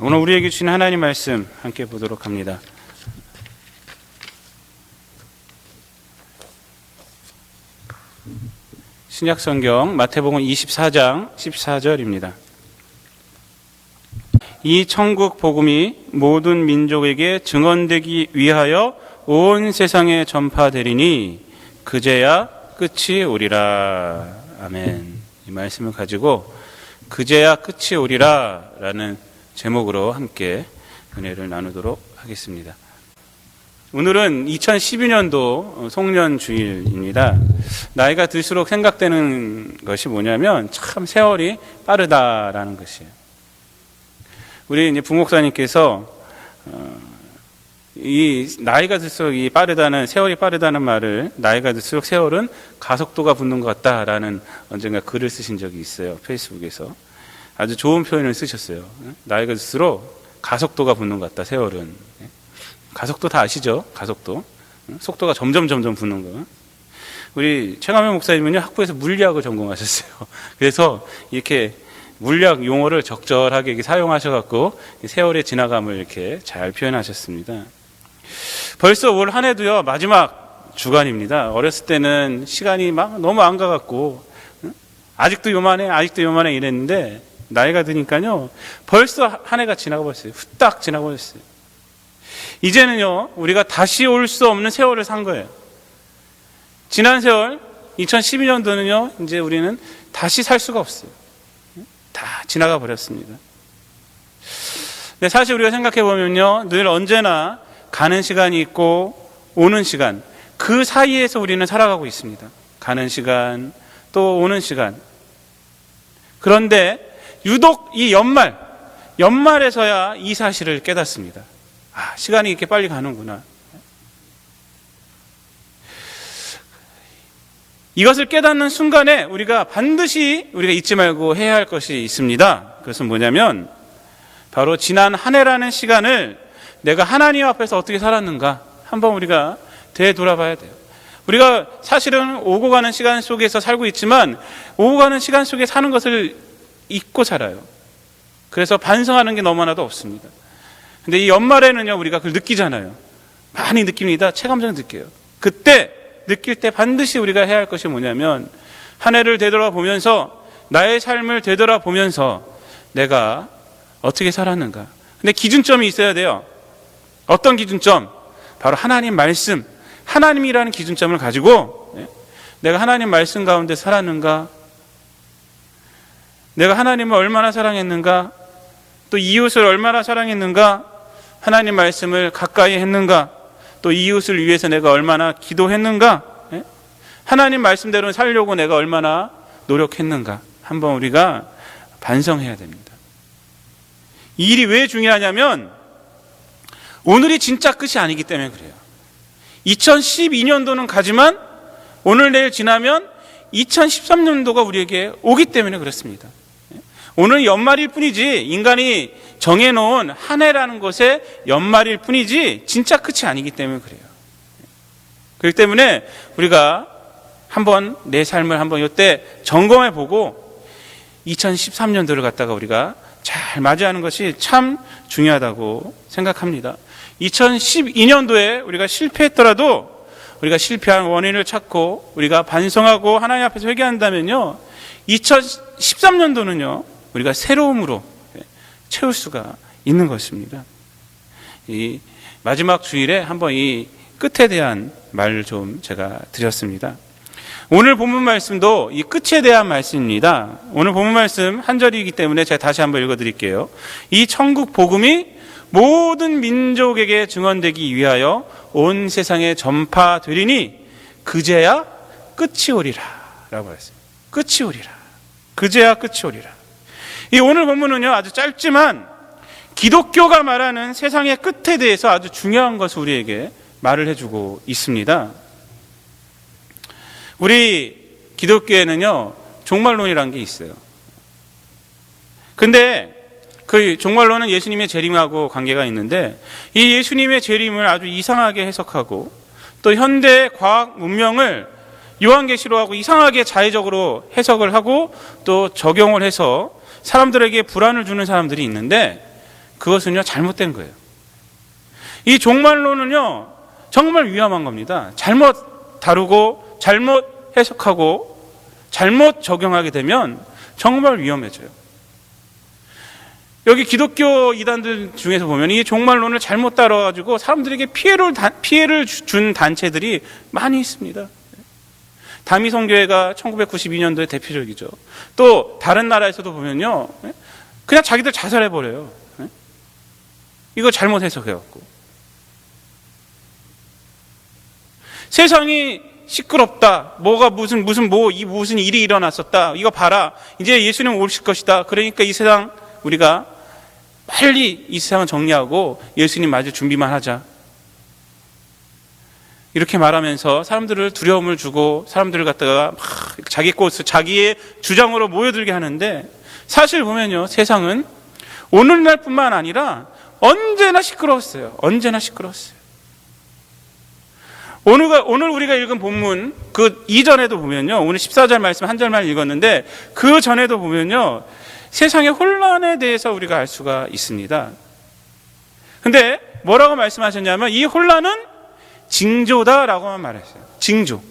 오늘 우리에게 주신 하나님 말씀 함께 보도록 합니다. 신약성경 마태복음 24장 14절입니다. 이 천국 복음이 모든 민족에게 증언되기 위하여 온 세상에 전파되리니 그제야 끝이 오리라. 아멘. 이 말씀을 가지고 그제야 끝이 오리라 라는 제목으로 함께 은혜를 나누도록 하겠습니다. 오늘은 2012년도 송년주일입니다. 나이가 들수록 생각되는 것이 뭐냐면 참 세월이 빠르다라는 것이에요. 우리 이제 부목사님께서 이 나이가 들수록 이 빠르다는 세월이 빠르다는 말을 나이가 들수록 세월은 가속도가 붙는 것 같다라는 언젠가 글을 쓰신 적이 있어요. 페이스북에서 아주 좋은 표현을 쓰셨어요. 나이가 들수록 가속도가 붙는 것 같다. 세월은 가속도 다 아시죠? 가속도 속도가 점점 붙는 거. 우리 최강명 목사님은요 학부에서 물리학을 전공하셨어요. 그래서 이렇게 물리학 용어를 적절하게 이렇게 사용하셔갖고 세월의 지나감을 이렇게 잘 표현하셨습니다. 벌써 올 한 해도요 마지막 주간입니다. 어렸을 때는 시간이 막 너무 안 가갖고 아직도 요만해 이랬는데 나이가 드니까요 벌써 한 해가 지나가 버렸어요. 후딱 지나가 버렸어요. 이제는요 우리가 다시 올 수 없는 세월을 산 거예요. 지난 세월 2012년도는요 이제 우리는 다시 살 수가 없어요. 다 지나가 버렸습니다. 근데 사실 우리가 생각해 보면요 늘 언제나 가는 시간이 있고 오는 시간, 그 사이에서 우리는 살아가고 있습니다. 가는 시간 또 오는 시간. 그런데 유독 이 연말에서야 이 사실을 깨닫습니다. 아, 시간이 이렇게 빨리 가는구나. 이것을 깨닫는 순간에 우리가 반드시 우리가 잊지 말고 해야 할 것이 있습니다. 그것은 뭐냐면 바로 지난 한 해라는 시간을 내가 하나님 앞에서 어떻게 살았는가 한번 우리가 되돌아봐야 돼요. 우리가 사실은 오고 가는 시간 속에서 살고 있지만 오고 가는 시간 속에 사는 것을 잊고 살아요. 그래서 반성하는 게 너무나도 없습니다. 근데 이 연말에는요 우리가 그걸 느끼잖아요. 많이 느낍니다. 체감적으로 느껴요. 그때 느낄 때 반드시 우리가 해야 할 것이 뭐냐면 한 해를 되돌아보면서 나의 삶을 되돌아보면서 내가 어떻게 살았는가. 근데 기준점이 있어야 돼요. 어떤 기준점? 바로 하나님 말씀, 하나님이라는 기준점을 가지고 내가 하나님 말씀 가운데 살았는가, 내가 하나님을 얼마나 사랑했는가, 또 이웃을 얼마나 사랑했는가, 하나님 말씀을 가까이 했는가, 또 이웃을 위해서 내가 얼마나 기도했는가, 하나님 말씀대로 살려고 내가 얼마나 노력했는가 한번 우리가 반성해야 됩니다. 이 일이 왜 중요하냐면 오늘이 진짜 끝이 아니기 때문에 그래요. 2012년도는 가지만 오늘 내일 지나면 2013년도가 우리에게 오기 때문에 그렇습니다. 오늘 연말일 뿐이지 인간이 정해놓은 한 해라는 것의 연말일 뿐이지 진짜 끝이 아니기 때문에 그래요. 그렇기 때문에 우리가 한번 내 삶을 한번 이때 점검해보고 2013년도를 갖다가 우리가 잘 맞이하는 것이 참 중요하다고 생각합니다. 2012년도에 우리가 실패했더라도 우리가 실패한 원인을 찾고 우리가 반성하고 하나님 앞에서 회개한다면요 2013년도는요 우리가 새로움으로 채울 수가 있는 것입니다. 이 마지막 주일에 한번 이 끝에 대한 말을 좀 제가 드렸습니다. 오늘 본문 말씀도 이 끝에 대한 말씀입니다. 오늘 본문 말씀 한 절이기 때문에 제가 다시 한번 읽어드릴게요. 이 천국 복음이 모든 민족에게 증언되기 위하여 온 세상에 전파되리니 그제야 끝이 오리라 라고 했어요. 끝이 오리라. 그제야 끝이 오리라. 이 오늘 본문은요 아주 짧지만 기독교가 말하는 세상의 끝에 대해서 아주 중요한 것을 우리에게 말을 해주고 있습니다. 우리 기독교에는요 종말론이라는 게 있어요. 근데 그 종말론은 예수님의 재림하고 관계가 있는데 이 예수님의 재림을 아주 이상하게 해석하고 또 현대 과학 문명을 요한계시록하고 이상하게 자의적으로 해석을 하고 또 적용을 해서 사람들에게 불안을 주는 사람들이 있는데 그것은요, 잘못된 거예요. 이 종말론은요, 정말 위험한 겁니다. 잘못 다루고, 잘못 해석하고, 잘못 적용하게 되면 정말 위험해져요. 여기 기독교 이단들 중에서 보면 이 종말론을 잘못 따라가지고 사람들에게 피해를 준 단체들이 많이 있습니다. 다미성교회가 1992년도에 대표적이죠. 또 다른 나라에서도 보면요, 그냥 자기들 자살해버려요. 이거 잘못 해석해갖고. 세상이 시끄럽다. 무슨 일이 일어났었다. 이거 봐라. 이제 예수님 오실 것이다. 그러니까 이 세상 우리가 빨리 이 세상을 정리하고 예수님 맞을 준비만 하자. 이렇게 말하면서 사람들을 두려움을 주고 사람들을 갖다가 막 자기의 주장으로 모여들게 하는데, 사실 보면요, 세상은 오늘날뿐만 아니라 언제나 시끄러웠어요. 언제나 시끄러웠어요. 오늘 우리가 읽은 본문 그 이전에도 보면요, 오늘 14절 말씀 한 절만 읽었는데 그 전에도 보면요, 세상의 혼란에 대해서 우리가 알 수가 있습니다. 근데 뭐라고 말씀하셨냐면 이 혼란은 징조다라고만 말했어요. 징조.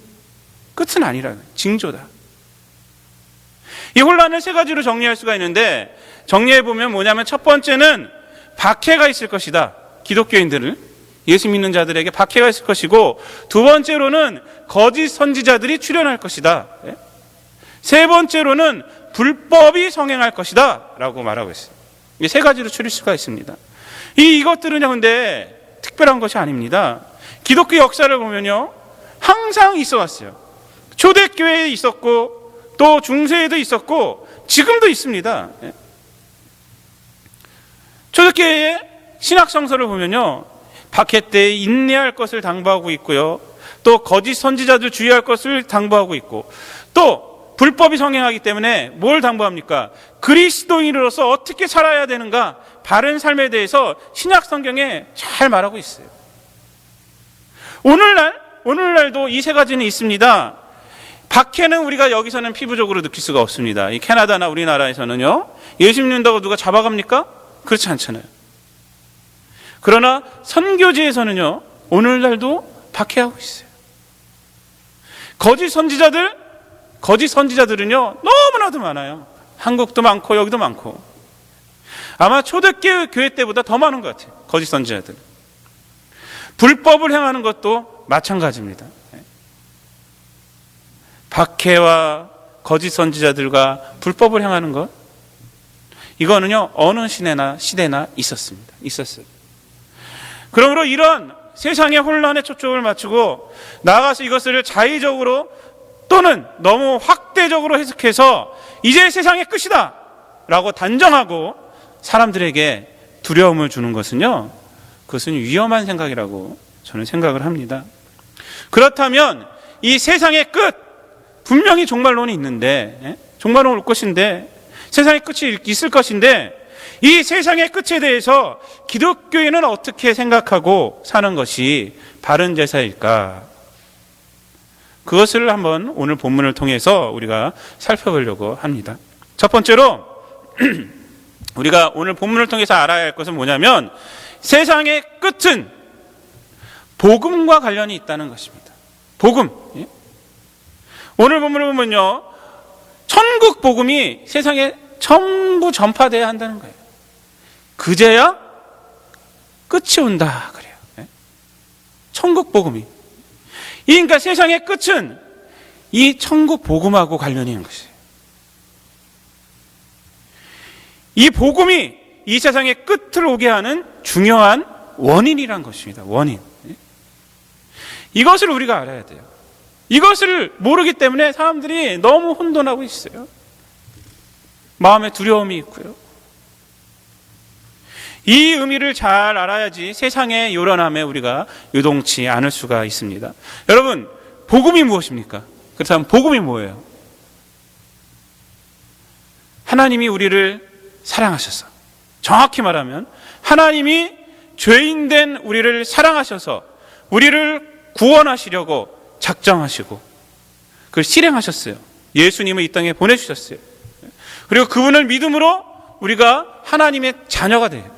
끝은 아니라 징조다. 이 혼란을 세 가지로 정리할 수가 있는데, 정리해보면 뭐냐면 첫 번째는 박해가 있을 것이다. 기독교인들을, 예수 믿는 자들에게 박해가 있을 것이고, 두 번째로는 거짓 선지자들이 출현할 것이다. 세 번째로는 불법이 성행할 것이다 라고 말하고 있어요. 이 세 가지로 추릴 수가 있습니다. 이것들은요, 근데 특별한 것이 아닙니다. 기독교 역사를 보면요, 항상 있어 왔어요. 초대교회에 있었고, 또 중세에도 있었고, 지금도 있습니다. 초대교회의 신학성서를 보면요, 박해 때에 인내할 것을 당부하고 있고요, 또 거짓 선지자들 주의할 것을 당부하고 있고, 또 불법이 성행하기 때문에 뭘 당부합니까? 그리스도인으로서 어떻게 살아야 되는가, 바른 삶에 대해서 신약 성경에 잘 말하고 있어요. 오늘날도 이 세 가지는 있습니다. 박해는 우리가 여기서는 피부적으로 느낄 수가 없습니다. 이 캐나다나 우리나라에서는요, 예수 믿는다고 누가 잡아갑니까? 그렇지 않잖아요. 그러나 선교지에서는요, 오늘날도 박해하고 있어요. 거짓 선지자들은요, 너무나도 많아요. 한국도 많고 여기도 많고. 아마 초대교회 때보다 더 많은 것 같아요. 거짓 선지자들. 불법을 행하는 것도 마찬가지입니다. 박해와 거짓 선지자들과 불법을 행하는 것, 이거는요, 어느 시대나 있었어요. 그러므로 이런 세상의 혼란에 초점을 맞추고 나아가서 이것을 자의적으로 또는 너무 확대적으로 해석해서 이제 세상의 끝이다 라고 단정하고 사람들에게 두려움을 주는 것은요, 그것은 위험한 생각이라고 저는 생각을 합니다. 그렇다면 이 세상의 끝, 분명히 종말론이 있는데, 종말론 올 것인데, 세상의 끝이 있을 것인데, 이 세상의 끝에 대해서 기독교인은 어떻게 생각하고 사는 것이 바른 제사일까? 그것을 한번 오늘 본문을 통해서 우리가 살펴보려고 합니다. 첫 번째로 우리가 오늘 본문을 통해서 알아야 할 것은 뭐냐면, 세상의 끝은 복음과 관련이 있다는 것입니다. 복음. 오늘 본문을 보면요, 천국 복음이 세상에 전부 전파되어야 한다는 거예요. 그제야 끝이 온다 그래요. 천국 복음이. 그러니까 세상의 끝은 이 천국 복음하고 관련이 있는 것이에요. 이 복음이 이 세상의 끝을 오게 하는 중요한 원인이란 것입니다. 원인. 이것을 우리가 알아야 돼요. 이것을 모르기 때문에 사람들이 너무 혼돈하고 있어요. 마음에 두려움이 있고요. 이 의미를 잘 알아야지 세상의 요란함에 우리가 요동치 않을 수가 있습니다. 여러분, 복음이 무엇입니까? 그렇다면 복음이 뭐예요? 하나님이 우리를 사랑하셔서, 정확히 말하면 하나님이 죄인된 우리를 사랑하셔서 우리를 구원하시려고 작정하시고 그걸 실행하셨어요. 예수님을 이 땅에 보내주셨어요. 그리고 그분을 믿음으로 우리가 하나님의 자녀가 돼요.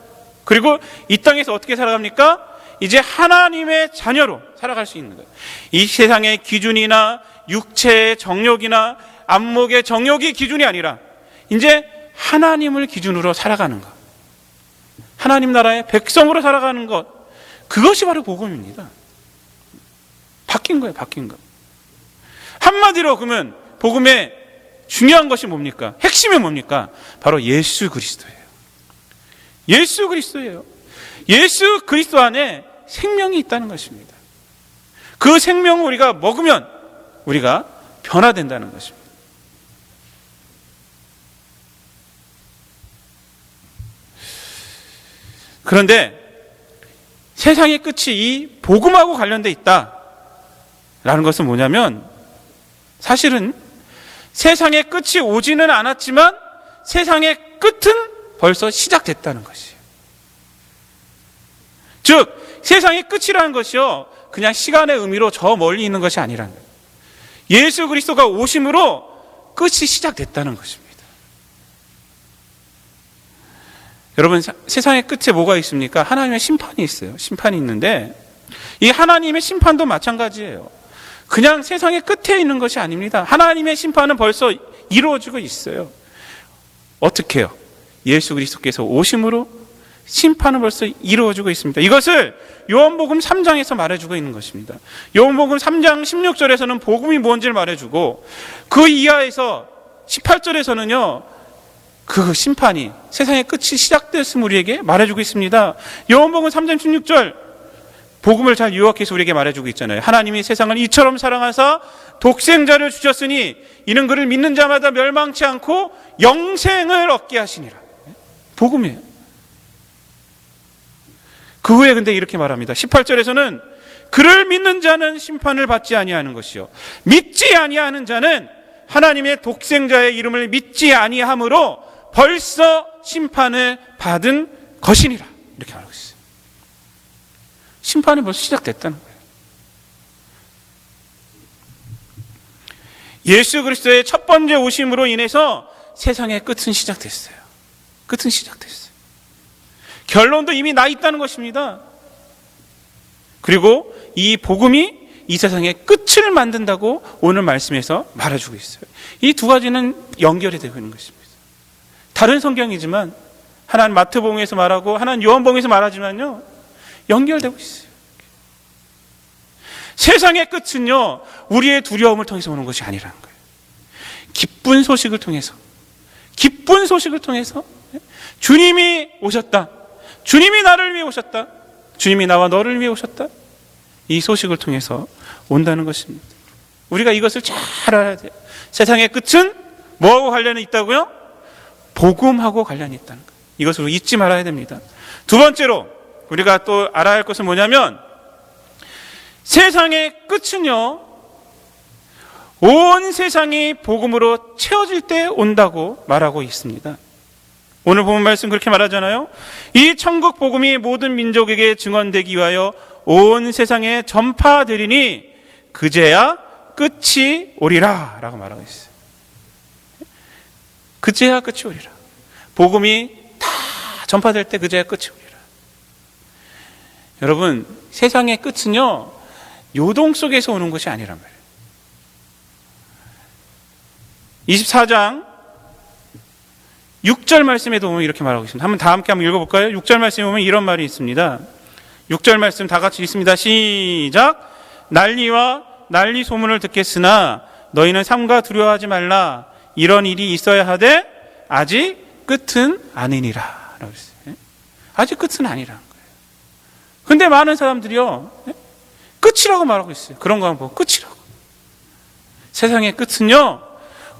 그리고 이 땅에서 어떻게 살아갑니까? 이제 하나님의 자녀로 살아갈 수 있는 거예요. 이 세상의 기준이나 육체의 정욕이나 안목의 정욕이 기준이 아니라 이제 하나님을 기준으로 살아가는 것, 하나님 나라의 백성으로 살아가는 것, 그것이 바로 복음입니다. 바뀐 거예요. 바뀐 거. 한마디로 그러면 복음의 중요한 것이 뭡니까? 핵심이 뭡니까? 바로 예수 그리스도예요. 예수 그리스도예요. 예수 그리스도 안에 생명이 있다는 것입니다. 그 생명을 우리가 먹으면 우리가 변화된다는 것입니다. 그런데 세상의 끝이 이 복음하고 관련돼 있다라는 것은 뭐냐면, 사실은 세상의 끝이 오지는 않았지만 세상의 끝은 벌써 시작됐다는 것이에요. 즉 세상의 끝이라는 것이요, 그냥 시간의 의미로 저 멀리 있는 것이 아니라는 거예요. 예수 그리스도가 오심으로 끝이 시작됐다는 것입니다. 여러분, 세상의 끝에 뭐가 있습니까? 하나님의 심판이 있어요. 심판이 있는데 이 하나님의 심판도 마찬가지예요. 그냥 세상의 끝에 있는 것이 아닙니다. 하나님의 심판은 벌써 이루어지고 있어요. 어떻게 해요? 예수 그리스도께서 오심으로 심판은 벌써 이루어지고 있습니다. 이것을 요한복음 3장에서 말해주고 있는 것입니다. 요한복음 3장 16절에서는 복음이 뭔지를 말해주고, 그 이하에서 18절에서는요 그 심판이, 세상의 끝이 시작됐음을 우리에게 말해주고 있습니다. 요한복음 3장 16절, 복음을 잘 요약해서 우리에게 말해주고 있잖아요. 하나님이 세상을 이처럼 사랑하사 독생자를 주셨으니 이는 그를 믿는 자마다 멸망치 않고 영생을 얻게 하시니라. 복음이에요. 그 후에 근데 이렇게 말합니다. 18절에서는 그를 믿는 자는 심판을 받지 아니하는 것이요, 믿지 아니하는 자는 하나님의 독생자의 이름을 믿지 아니함으로 벌써 심판을 받은 것이니라. 이렇게 말하고 있어요. 심판이 벌써 시작됐다는 거예요. 예수 그리스도의 첫 번째 오심으로 인해서 세상의 끝은 시작됐어요. 끝은 시작됐어요. 결론도 이미 나 있다는 것입니다. 그리고 이 복음이 이 세상의 끝을 만든다고 오늘 말씀에서 말해주고 있어요. 이 두 가지는 연결이 되고 있는 것입니다. 다른 성경이지만, 하나는 마태복음에서 말하고 하나는 요한복음에서 말하지만요, 연결되고 있어요. 세상의 끝은요 우리의 두려움을 통해서 오는 것이 아니라는 거예요. 기쁜 소식을 통해서, 기쁜 소식을 통해서 주님이 오셨다, 주님이 나를 위해 오셨다, 주님이 나와 너를 위해 오셨다, 이 소식을 통해서 온다는 것입니다. 우리가 이것을 잘 알아야 돼요. 세상의 끝은 뭐하고 관련이 있다고요? 복음하고 관련이 있다는 거예요. 이것을 잊지 말아야 됩니다. 두 번째로 우리가 또 알아야 할 것은 뭐냐면, 세상의 끝은요 온 세상이 복음으로 채워질 때 온다고 말하고 있습니다. 오늘 본 말씀 그렇게 말하잖아요. 이 천국 복음이 모든 민족에게 증언되기 위하여 온 세상에 전파되리니 그제야 끝이 오리라 라고 말하고 있어요. 그제야 끝이 오리라. 복음이 다 전파될 때 그제야 끝이 오리라. 여러분, 세상의 끝은요 요동 속에서 오는 것이 아니란 말이에요. 24장 6절 말씀에도 보면 이렇게 말하고 있습니다. 한번 다 함께 한번 읽어볼까요? 6절 말씀에 보면 이런 말이 있습니다. 6절 말씀 다 같이 읽습니다. 시작. 난리와 난리 소문을 듣겠으나 너희는 삼가 두려워하지 말라. 이런 일이 있어야 하되 아직 끝은 아니니라 라고 했어요. 아직 끝은 아니라는 거예요. 근데 많은 사람들이요 끝이라고 말하고 있어요. 그런 거 한번 보고 끝이라고. 세상의 끝은요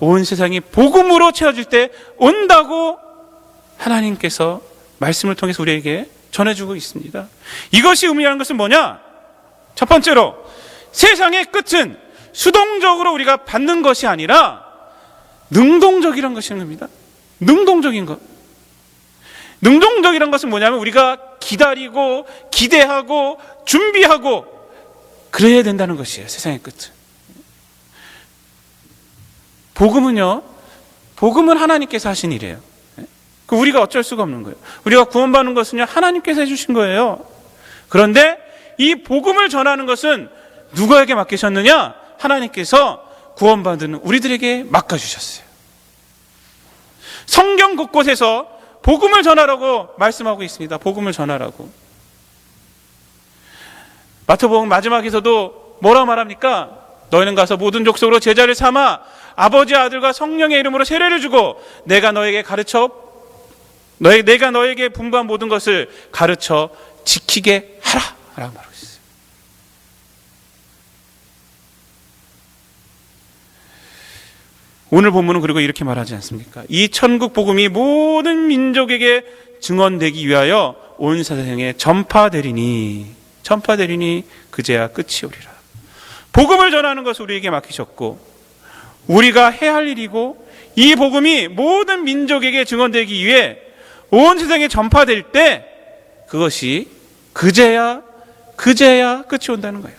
온 세상이 복음으로 채워질 때 온다고 하나님께서 말씀을 통해서 우리에게 전해주고 있습니다. 이것이 의미하는 것은 뭐냐? 첫 번째로 세상의 끝은 수동적으로 우리가 받는 것이 아니라 능동적이라는 것인 겁니다. 능동적인 것. 능동적이라는 것은 뭐냐면 우리가 기다리고 기대하고 준비하고 그래야 된다는 것이에요. 세상의 끝은. 복음은요, 복음은 하나님께서 하신 일이에요. 우리가 어쩔 수가 없는 거예요. 우리가 구원받는 것은요, 하나님께서 해주신 거예요. 그런데 이 복음을 전하는 것은 누구에게 맡기셨느냐? 하나님께서 구원받은 우리들에게 맡겨주셨어요. 성경 곳곳에서 복음을 전하라고 말씀하고 있습니다. 복음을 전하라고. 마태복음 마지막에서도 뭐라 말합니까? 너희는 가서 모든 족속으로 제자를 삼아 아버지, 아들과 성령의 이름으로 세례를 주고 내가 너에게 분부한 모든 것을 가르쳐 지키게 하라 라고 말하고 있어요. 오늘 본문은 그리고 이렇게 말하지 않습니까? 이 천국 복음이 모든 민족에게 증언되기 위하여 온 세상에 전파되리니 그제야 끝이 오리라. 복음을 전하는 것을 우리에게 맡기셨고 우리가 해야 할 일이고, 이 복음이 모든 민족에게 증언되기 위해 온 세상에 전파될 때 그것이 그제야 끝이 온다는 거예요.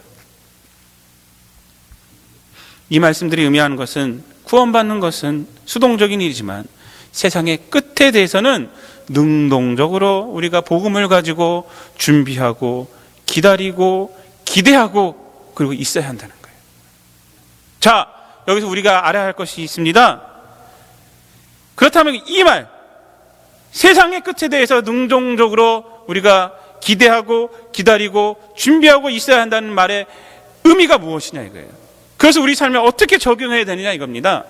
이 말씀들이 의미하는 것은 구원받는 것은 수동적인 일이지만 세상의 끝에 대해서는 능동적으로 우리가 복음을 가지고 준비하고 기다리고 기대하고 그리고 있어야 한다는 거예요. 자, 여기서 우리가 알아야 할 것이 있습니다. 그렇다면 이 말, 세상의 끝에 대해서 능동적으로 우리가 기대하고 기다리고 준비하고 있어야 한다는 말의 의미가 무엇이냐 이거예요. 그래서 우리 삶에 어떻게 적용해야 되느냐 이겁니다.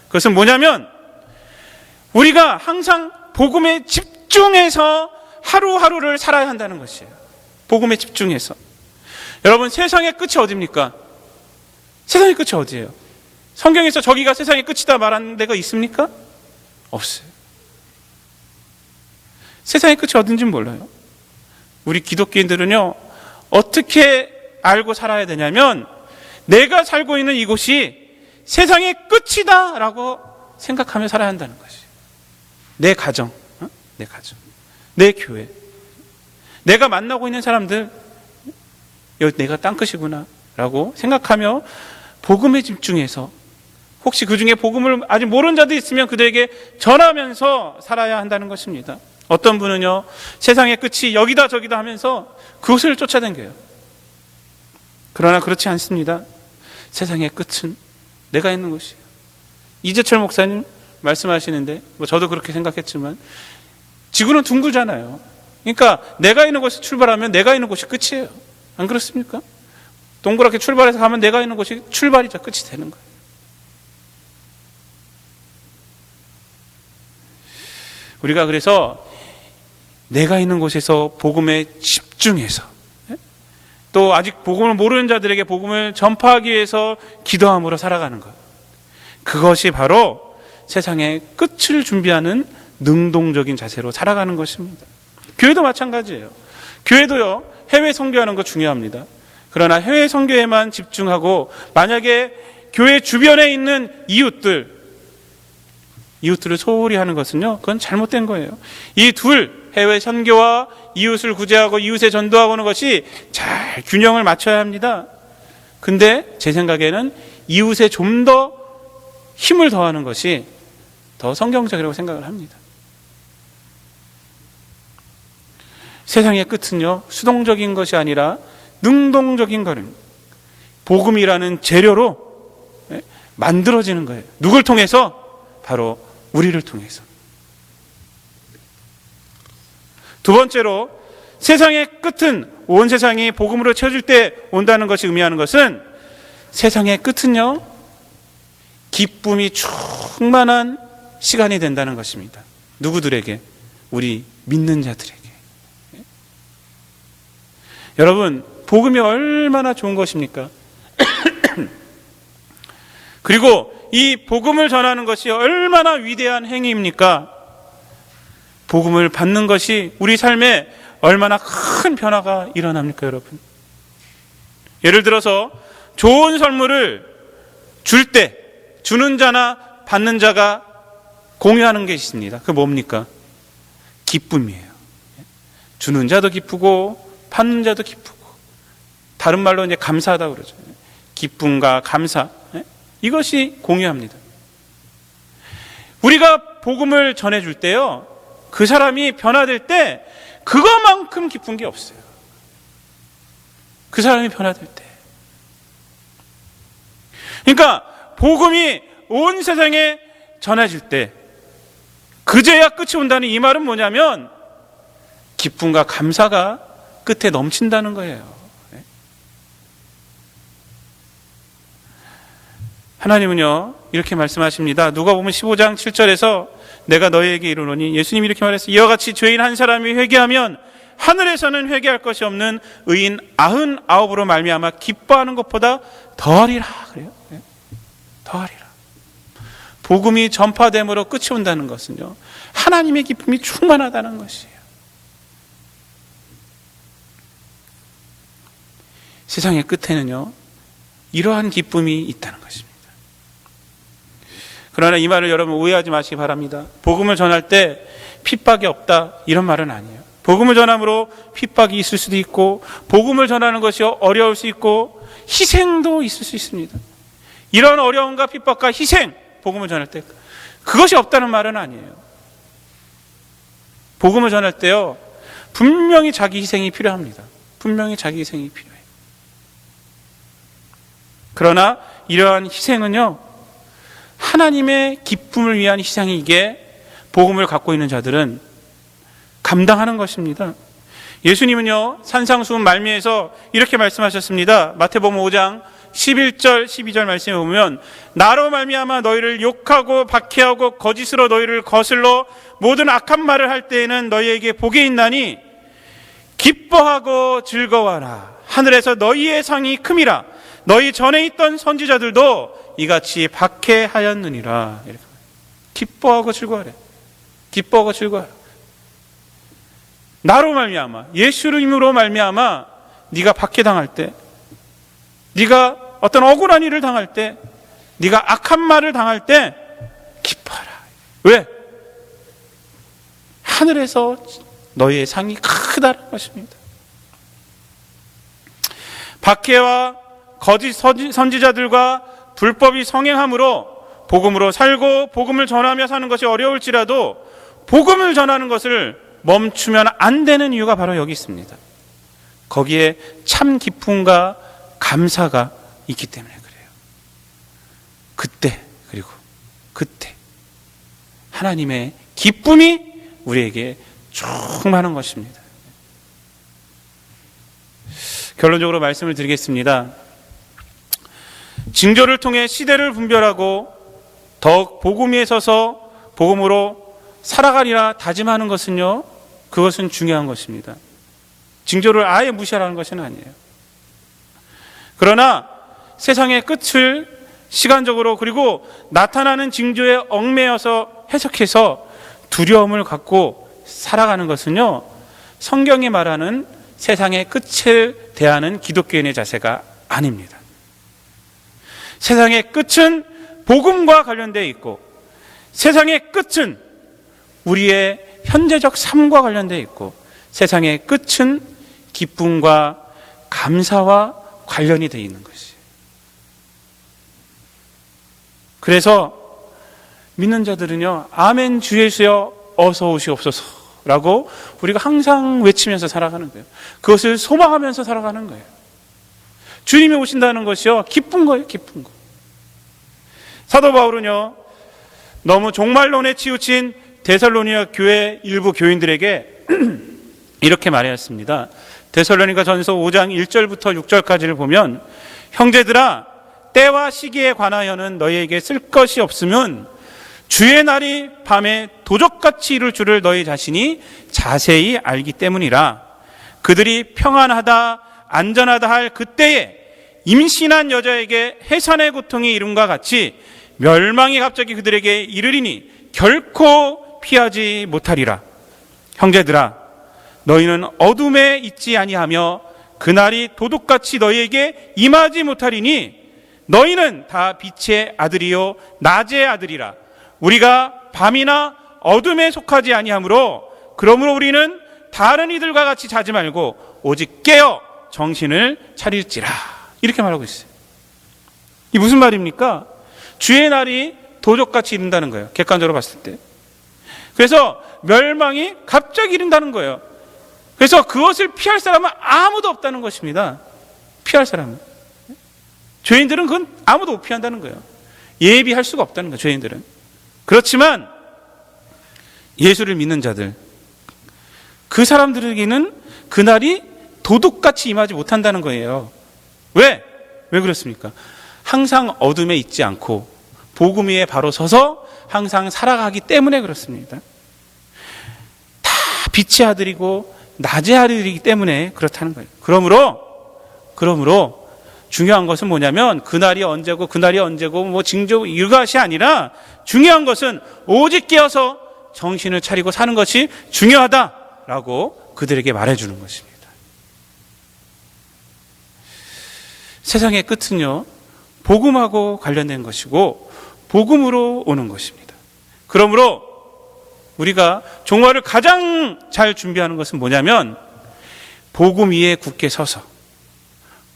그것은 뭐냐면 우리가 항상 복음에 집중해서 하루하루를 살아야 한다는 것이에요. 복음에 집중해서. 여러분, 세상의 끝이 어디입니까? 세상의 끝이 어디예요? 성경에서 저기가 세상의 끝이다 말하는 데가 있습니까? 없어요. 세상의 끝이 어딘지 몰라요. 우리 기독교인들은요, 어떻게 알고 살아야 되냐면 내가 살고 있는 이곳이 세상의 끝이다 라고 생각하며 살아야 한다는 것이에요. 내 가정, 내 교회, 내가 만나고 있는 사람들, 여기 내가 땅끝이구나 라고 생각하며 복음에 집중해서, 혹시 그 중에 복음을 아직 모르는 자도 있으면 그들에게 전하면서 살아야 한다는 것입니다. 어떤 분은요, 세상의 끝이 여기다 저기다 하면서 그것을 쫓아다녀요. 그러나 그렇지 않습니다. 세상의 끝은 내가 있는 곳이에요. 이재철 목사님 말씀하시는데, 저도 그렇게 생각했지만 지구는 둥글잖아요. 그러니까 내가 있는 곳에 출발하면 내가 있는 곳이 끝이에요. 안 그렇습니까? 동그랗게 출발해서 가면 내가 있는 곳이 출발이자 끝이 되는 거예요. 우리가 그래서 내가 있는 곳에서 복음에 집중해서, 또 아직 복음을 모르는 자들에게 복음을 전파하기 위해서 기도함으로 살아가는 것, 그것이 바로 세상의 끝을 준비하는 능동적인 자세로 살아가는 것입니다. 교회도 마찬가지예요. 교회도요, 해외 선교하는 거 중요합니다. 그러나 해외 선교에만 집중하고 만약에 교회 주변에 있는 이웃들을 소홀히 하는 것은요, 그건 잘못된 거예요. 이 둘, 해외 선교와 이웃을 구제하고 이웃에 전도하고 하는 것이 잘 균형을 맞춰야 합니다. 근데 제 생각에는 이웃에 좀 더 힘을 더하는 것이 더 성경적이라고 생각을 합니다. 세상의 끝은요, 수동적인 것이 아니라 능동적인 거는 복음이라는 재료로 만들어지는 거예요. 누굴 통해서? 바로 우리를 통해서. 두 번째로, 세상의 끝은 온 세상이 복음으로 채워질 때 온다는 것이 의미하는 것은, 세상의 끝은요, 기쁨이 충만한 시간이 된다는 것입니다. 누구들에게? 우리 믿는 자들에게. 여러분, 복음이 얼마나 좋은 것입니까? 그리고 이 복음을 전하는 것이 얼마나 위대한 행위입니까? 복음을 받는 것이 우리 삶에 얼마나 큰 변화가 일어납니까, 여러분? 예를 들어서 좋은 선물을 줄 때 주는 자나 받는 자가 공유하는 게 있습니다. 그게 뭡니까? 기쁨이에요. 주는 자도 기쁘고 받는 자도 기쁘고, 다른 말로 이제 감사하다고 그러죠. 기쁨과 감사, 이것이 공유합니다. 우리가 복음을 전해줄 때요, 그 사람이 변화될 때 그것만큼 기쁜 게 없어요. 그 사람이 변화될 때. 그러니까 복음이 온 세상에 전해질 때 그제야 끝이 온다는 이 말은 뭐냐면 기쁨과 감사가 끝에 넘친다는 거예요. 하나님은요 이렇게 말씀하십니다. 누가복음 15장 7절에서 내가 너희에게 이르노니, 예수님이 이렇게 말했어요. 이와 같이 죄인 한 사람이 회개하면 하늘에서는 회개할 것이 없는 의인 99으로 말미암아 기뻐하는 것보다 더하리라. 그래요. 더하리라. 복음이 전파됨으로 끝이 온다는 것은요 하나님의 기쁨이 충만하다는 것이에요. 세상의 끝에는요 이러한 기쁨이 있다는 것입니다. 그러나 이 말을 여러분 오해하지 마시기 바랍니다. 복음을 전할 때 핍박이 없다 이런 말은 아니에요. 복음을 전함으로 핍박이 있을 수도 있고 복음을 전하는 것이 어려울 수 있고 희생도 있을 수 있습니다. 이런 어려움과 핍박과 희생, 복음을 전할 때 그것이 없다는 말은 아니에요. 복음을 전할 때요 분명히 자기 희생이 필요합니다. 분명히 자기 희생이 필요해요. 그러나 이러한 희생은요 하나님의 기쁨을 위한 희생이기에 복음을 갖고 있는 자들은 감당하는 것입니다. 예수님은요 산상수훈 말미에서 이렇게 말씀하셨습니다. 마태복음 5장 11절 12절 말씀에 보면 나로 말미암아 너희를 욕하고 박해하고 거짓으로 너희를 거슬러 모든 악한 말을 할 때에는 너희에게 복이 있나니 기뻐하고 즐거워하라. 하늘에서 너희의 상이 큼이라. 너희 전에 있던 선지자들도 이같이 박해하였느니라. 기뻐하고 즐거워하래. 기뻐하고 즐거워하라. 나로 말미암아, 예수를 힘으로 말미암아 네가 박해당할 때, 네가 어떤 억울한 일을 당할 때, 네가 악한 말을 당할 때 기뻐하라. 왜? 하늘에서 너희의 상이 크다는 것입니다. 박해와 거짓 선지자들과 불법이 성행함으로 복음으로 살고 복음을 전하며 사는 것이 어려울지라도 복음을 전하는 것을 멈추면 안 되는 이유가 바로 여기 있습니다. 거기에 참 기쁨과 감사가 있기 때문에 그래요. 그때, 그리고 그때 하나님의 기쁨이 우리에게 충만한 것입니다. 결론적으로 말씀을 드리겠습니다. 징조를 통해 시대를 분별하고 더욱 복음 위에 서서 복음으로 살아가리라 다짐하는 것은요, 그것은 중요한 것입니다. 징조를 아예 무시하라는 것은 아니에요. 그러나 세상의 끝을 시간적으로 그리고 나타나는 징조에 얽매여서 해석해서 두려움을 갖고 살아가는 것은요, 성경이 말하는 세상의 끝을 대하는 기독교인의 자세가 아닙니다. 세상의 끝은 복음과 관련되어 있고 세상의 끝은 우리의 현재적 삶과 관련되어 있고 세상의 끝은 기쁨과 감사와 관련이 되어 있는 것이에요. 그래서 믿는 자들은요, 아멘 주 예수여 어서 오시옵소서 라고 우리가 항상 외치면서 살아가는 거예요. 그것을 소망하면서 살아가는 거예요. 주님이 오신다는 것이요, 기쁜 거예요. 기쁜 거. 사도 바울은요, 너무 종말론에 치우친 데살로니가 교회 일부 교인들에게 이렇게 말하였습니다. 데살로니가 전서 5장 1절부터 6절까지를 보면, 형제들아 때와 시기에 관하여는 너희에게 쓸 것이 없으면 주의 날이 밤에 도적같이 이룰 줄을 너희 자신이 자세히 알기 때문이라. 그들이 평안하다 안전하다 할 그때에 임신한 여자에게 해산의 고통이 이름과 같이 멸망이 갑자기 그들에게 이르리니 결코 피하지 못하리라. 형제들아 너희는 어둠에 있지 아니하며 그날이 도둑같이 너희에게 임하지 못하리니 너희는 다 빛의 아들이요 낮의 아들이라. 우리가 밤이나 어둠에 속하지 아니하므로 그러므로 우리는 다른 이들과 같이 자지 말고 오직 깨어 정신을 차릴지라. 이렇게 말하고 있어요. 이 무슨 말입니까? 주의 날이 도적같이 이른다는 거예요. 객관적으로 봤을 때. 그래서 멸망이 갑자기 이른다는 거예요. 그래서 그것을 피할 사람은 아무도 없다는 것입니다. 피할 사람은. 죄인들은 그건 아무도 못 피한다는 거예요. 예비할 수가 없다는 거예요, 죄인들은. 그렇지만 예수를 믿는 자들, 그 사람들에게는 그날이 도둑같이 임하지 못한다는 거예요. 왜 그렇습니까? 항상 어둠에 있지 않고 복음 위에 바로 서서 항상 살아가기 때문에 그렇습니다. 다 빛의 아들이고 낮의 아들이기 때문에 그렇다는 거예요. 그러므로 중요한 것은 뭐냐면 그날이 언제고 뭐 징조 이것이 아니라 중요한 것은 오직 깨어서 정신을 차리고 사는 것이 중요하다라고 그들에게 말해주는 것입니다. 세상의 끝은요, 복음하고 관련된 것이고 복음으로 오는 것입니다. 그러므로 우리가 종말을 가장 잘 준비하는 것은 뭐냐면 복음 위에 굳게 서서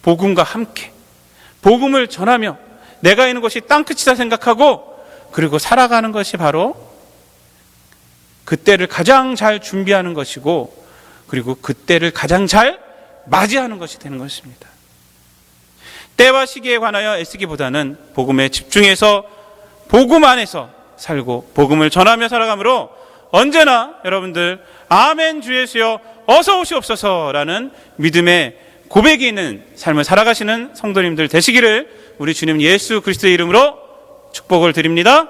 복음과 함께 복음을 전하며 내가 있는 것이 땅끝이다 생각하고 그리고 살아가는 것이 바로 그때를 가장 잘 준비하는 것이고 그리고 그때를 가장 잘 맞이하는 것이 되는 것입니다. 때와 시기에 관하여 애쓰기보다는 복음에 집중해서 복음 안에서 살고 복음을 전하며 살아가므로 언제나 여러분들 아멘 주 예수여 어서 오시옵소서라는 믿음의 고백이 있는 삶을 살아가시는 성도님들 되시기를 우리 주님 예수 그리스도의 이름으로 축복을 드립니다.